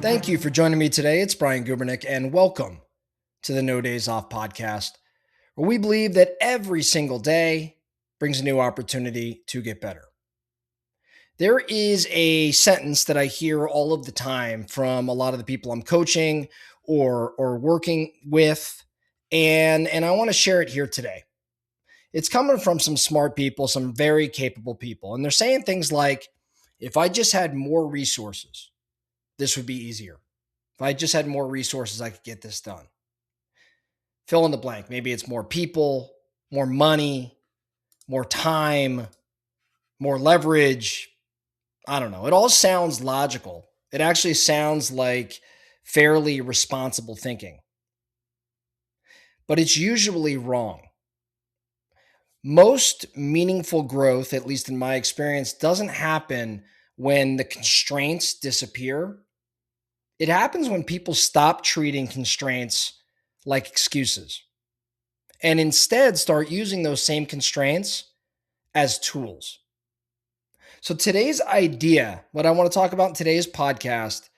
Thank you for joining me today. It's Brian Gubernick, and welcome to the No Days Off podcast, where we believe that every single day brings a new opportunity to get better. There is a sentence that I hear all of the time from a lot of the people I'm coaching or working with, and I want to share it here today. It's coming from some smart people, some very capable people, and they're saying things like, if I just had more resources, this would be easier. If I just had more resources, I could get this done. Fill in the blank. Maybe it's more people, more money, more time, more leverage. I don't know. It all sounds logical. It actually sounds like fairly responsible thinking, but it's usually wrong. Most meaningful growth, at least in my experience, doesn't happen when the constraints disappear. It happens when people stop treating constraints like excuses and instead start using those same constraints as tools. So today's idea, what I want to talk about in today's podcast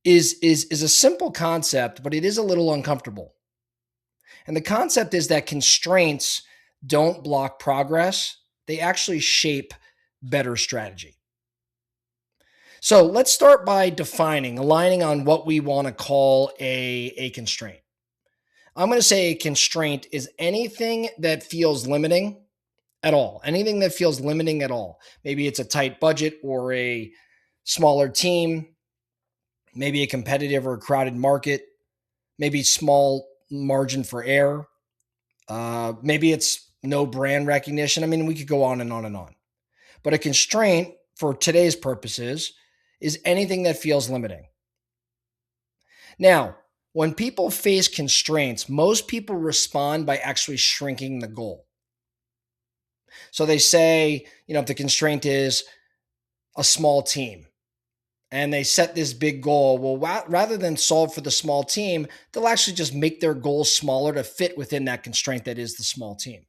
is a simple concept, but it is a little uncomfortable. And the concept is that constraints don't block progress. They actually shape better strategy. So let's start by aligning on what we want to call a constraint. I'm going to say a constraint is anything that feels limiting at all. Anything that feels limiting at all. Maybe it's a tight budget or a smaller team, maybe a competitive or crowded market, maybe small margin for error. Maybe it's no brand recognition. I mean, we could go on and on and on. But a constraint for today's purposes is anything that feels limiting. Now, when people face constraints, most people respond by actually shrinking the goal. So they say, if the constraint is a small team and they set this big goal, well, rather than solve for the small team, they'll actually just make their goals smaller to fit within that constraint that is the small team.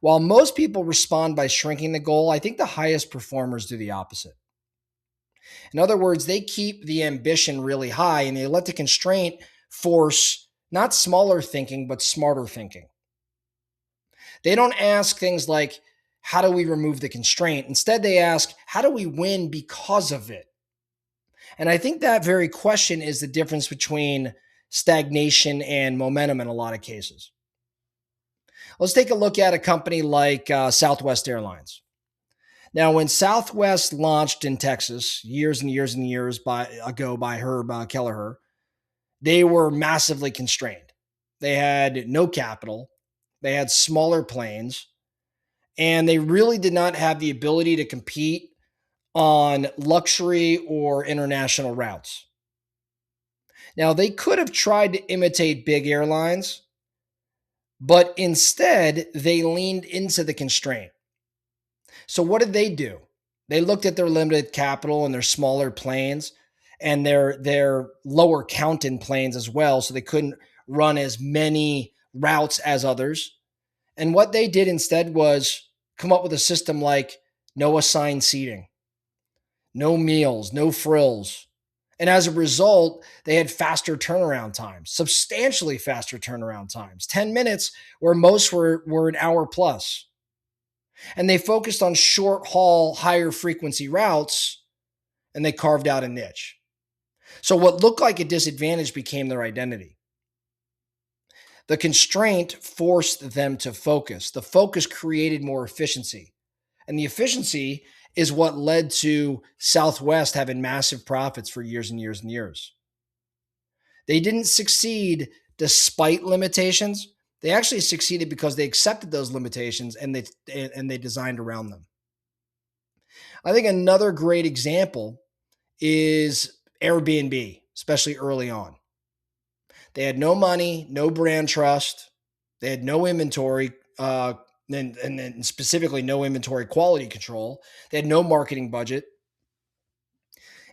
While most people respond by shrinking the goal, I think the highest performers do the opposite. In other words, they keep the ambition really high and they let the constraint force not smaller thinking, but smarter thinking. They don't ask things like, how do we remove the constraint? Instead, they ask, how do we win because of it? And I think that very question is the difference between stagnation and momentum in a lot of cases. Let's take a look at a company like Southwest Airlines. Now, when Southwest launched in Texas years and years and years ago by Herb Kelleher, they were massively constrained. They had no capital. They had smaller planes, and they really did not have the ability to compete on luxury or international routes. Now, they could have tried to imitate big airlines, but instead they leaned into the constraint. So what did they do? They looked at their limited capital and their smaller planes and their lower count in planes as well, so they couldn't run as many routes as others. And what they did instead was come up with a system like no assigned seating, no meals, no frills. And as a result, they had faster turnaround times, substantially faster turnaround times, 10 minutes where most were an hour plus. And they focused on short haul, higher frequency routes, and they carved out a niche. So what looked like a disadvantage became their identity. The constraint forced them to focus. The focus created more efficiency. And the efficiency is what led to Southwest having massive profits for years and years and years. They didn't succeed despite limitations. They actually succeeded because they accepted those limitations and they designed around them. I think another great example is Airbnb, especially early on. They had no money, no brand trust. They had no inventory, and specifically no inventory quality control. They had no marketing budget.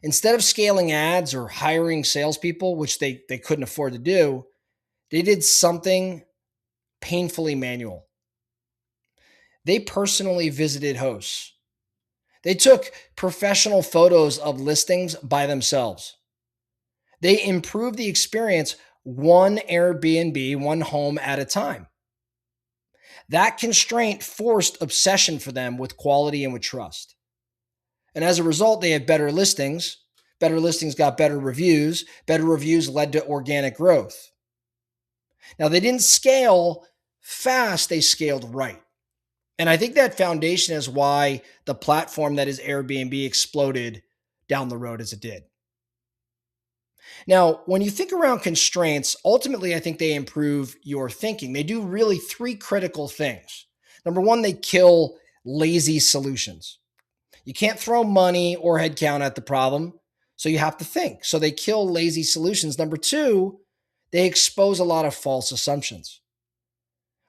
Instead of scaling ads or hiring salespeople, which they couldn't afford to do, they did something painfully manual. They personally visited hosts. They took professional photos of listings by themselves. They improved the experience one Airbnb, one home at a time. That constraint forced obsession for them with quality and with trust. And as a result, they had better listings. Better listings got better reviews. Better reviews led to organic growth. Now, they didn't scale fast, they scaled right. And I think that foundation is why the platform that is Airbnb exploded down the road as it did. Now, when you think around constraints, ultimately, I think they improve your thinking. They do really three critical things. Number one, they kill lazy solutions. You can't throw money or headcount at the problem, so you have to think. So they kill lazy solutions. Number two, they expose a lot of false assumptions.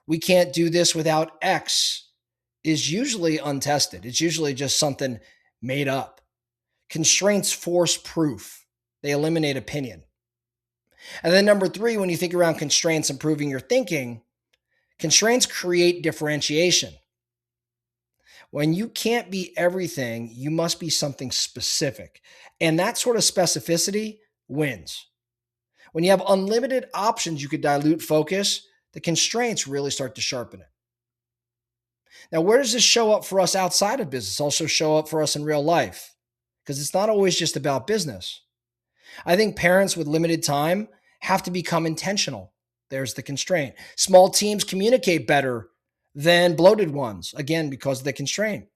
We can't do this without X is usually untested. It's usually just something made up. Constraints force proof. They eliminate opinion. And then number three, when you think around constraints improving your thinking, constraints create differentiation. When you can't be everything, you must be something specific. And that sort of specificity wins. When you have unlimited options, you could dilute focus. The constraints really start to sharpen it. Now, where does this show up for us outside of business? Also show up for us in real life? Because it's not always just about business. I think parents with limited time have to become intentional. There's the constraint. Small teams communicate better than bloated ones, again, because of the constraint.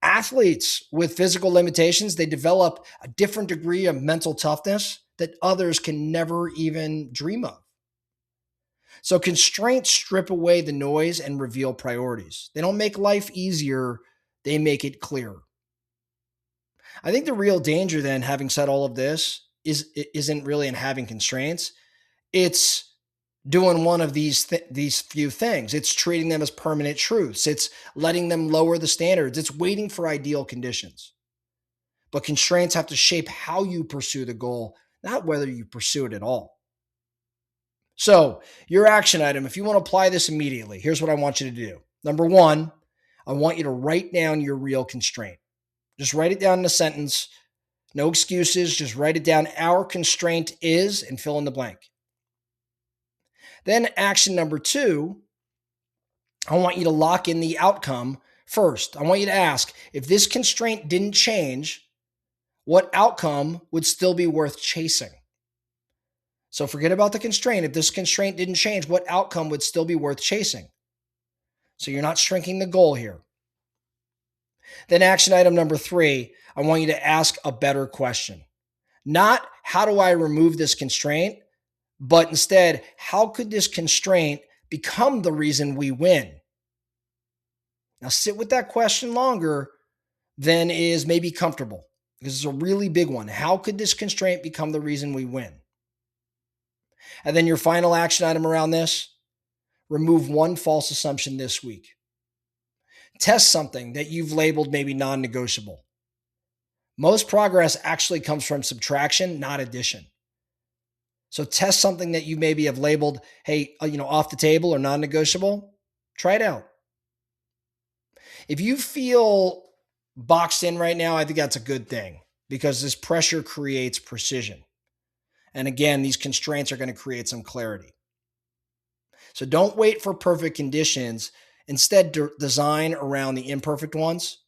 Athletes with physical limitations, they develop a different degree of mental toughness that others can never even dream of. So constraints strip away the noise and reveal priorities. They don't make life easier, they make it clearer. I think the real danger then, having said all of this, isn't really in having constraints. It's doing one of these few things. It's treating them as permanent truths. It's letting them lower the standards. It's waiting for ideal conditions. But constraints have to shape how you pursue the goal, not whether you pursue it at all. So, your action item, if you want to apply this immediately, here's what I want you to do. Number one, I want you to write down your real constraint. Just write it down in a sentence. No excuses. Just write it down. Our constraint is, and fill in the blank. Then action number two, I want you to lock in the outcome first. I want you to ask, if this constraint didn't change, what outcome would still be worth chasing? So forget about the constraint. If this constraint didn't change, what outcome would still be worth chasing? So you're not shrinking the goal here. Then action item number three, I want you to ask a better question. Not how do I remove this constraint, but instead, how could this constraint become the reason we win? Now sit with that question longer than is maybe comfortable, because it's a really big one. How could this constraint become the reason we win? And then your final action item around this, remove one false assumption this week. Test something that you've labeled maybe non-negotiable. Most progress actually comes from subtraction, not addition. So test something that you maybe have labeled, hey, off the table or non-negotiable. Try it out. If you feel boxed in right now, I think that's a good thing, because this pressure creates precision. And again, these constraints are going to create some clarity. So don't wait for perfect conditions. Instead, design around the imperfect ones.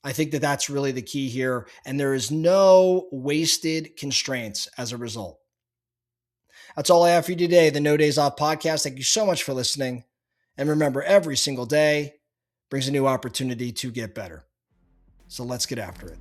I think that that's really the key here. And there is no wasted constraints as a result. That's all I have for you today, the No Days Off podcast. Thank you so much for listening. And remember, every single day brings a new opportunity to get better. So let's get after it.